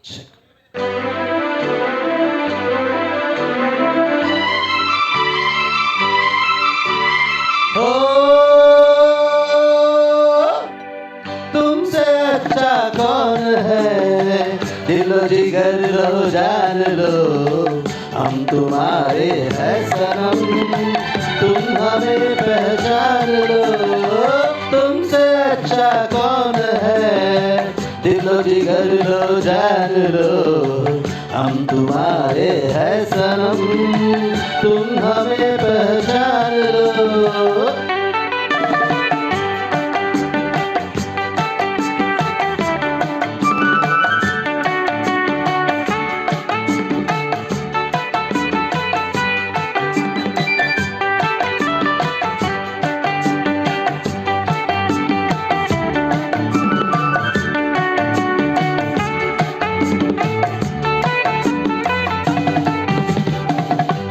हो तुमसे अच्छा कौन है, दिलो जिगर लो जान लो, हम तुम्हारे हैं सनम, तुम हमें पहचान लो। तुमसे अच्छा कौन है, दिलो जिगर लो जान लो, हम तुम्हारे हैं सनम, तुम हमें पहचान लो।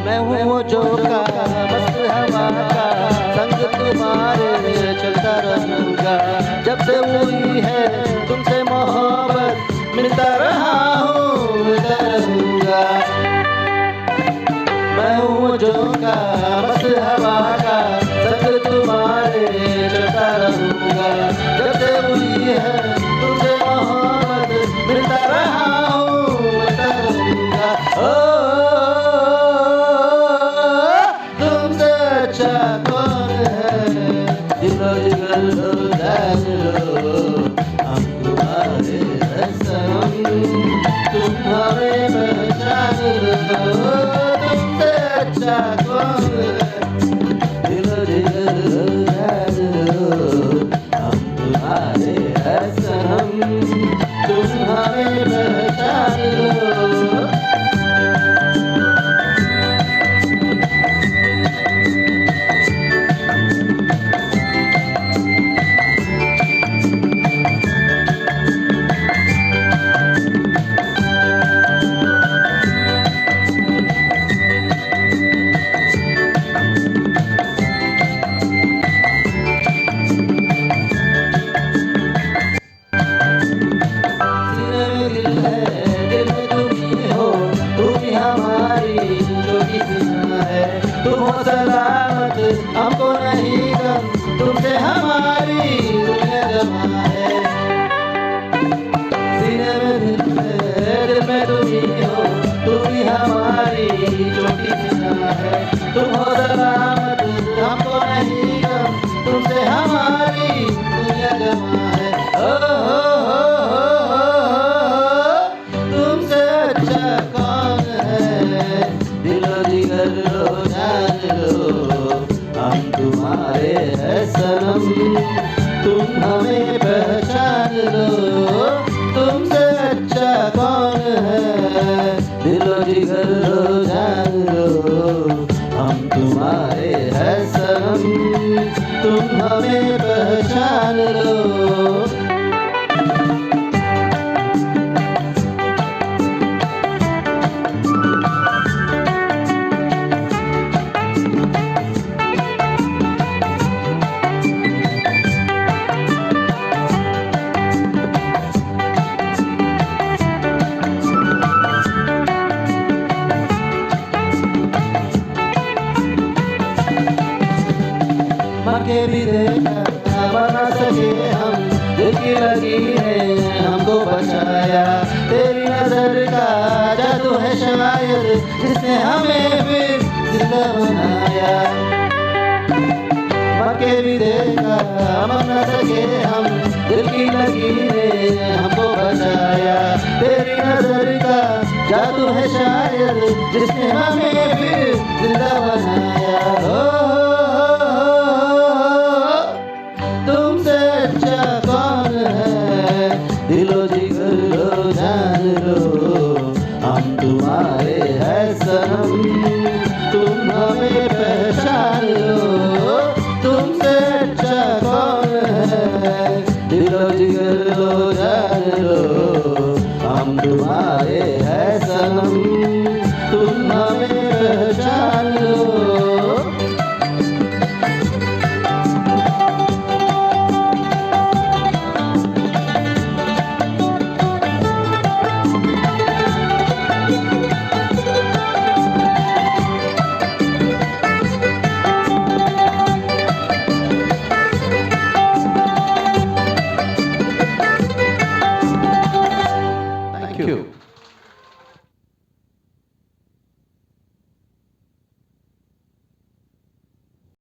मैं हूँ वो झोंका मस्त हवा का, संग तुम्हारे चलता रहूँगा। जब से हुई है तुमसे मोहब्बत, मिलता रहा हूँ मिलता रहूँगा। मैं हूँ वो झोंका मस्त हवा का, संग तुम्हारे चलता रहूँगा। जब से हुई है तुमसे मोहब्बत, मिलता रहा हूँ मिलता रहूँगा। अच्छा कौन है, दिलो जिगर लो जान लो, हम तुम्हारे हैं सनम, तुम हमें पहचान लो। तुमसे अच्छा कौन है, दिलो जिगर लो जान लो, हम तुम्हारे हैं सनम, तुम हमें पहचान लो। तुम हो सलामत हमको नहीं गम, तुमसे हमारी दुनिया जमा है। सीने में दिल में तुम ही हो, तुम ही हमारी छोटी सी जान है। तुम हो सलामत हमको नहीं गम, तुमसे हमारी दुनिया जमा है। तुमसे अच्छा कौन है, दिलो जिगर लो जान लो, हम तुम्हारे हैं सनम, तुम हमें पहचान लो। तुमसे अच्छा कौन है, दिलो जिगर लो जान लो, हम तुम्हारे हैं सनम, तुम हमें पहचान लो। के भी देखा बना सके हम, दिल की लगी है हमको बचाया। तेरी नजर का जादू है शायद, जिसने हमें फिर जिंदा बनाया। मर के भी देखा बना सके हम, दिल की लगी है हमको बचाया। तेरी नजर का जादू है शायद, जिसने हमें फिर जिंदा बनाया। दिलो जिगर लो जान लो, हम तुम्हारे हैं सनम, तुम हमें पहचान लो। तुमसे अच्छा कौन है, दिलो जिगर लो जान लो, हम तुम्हारे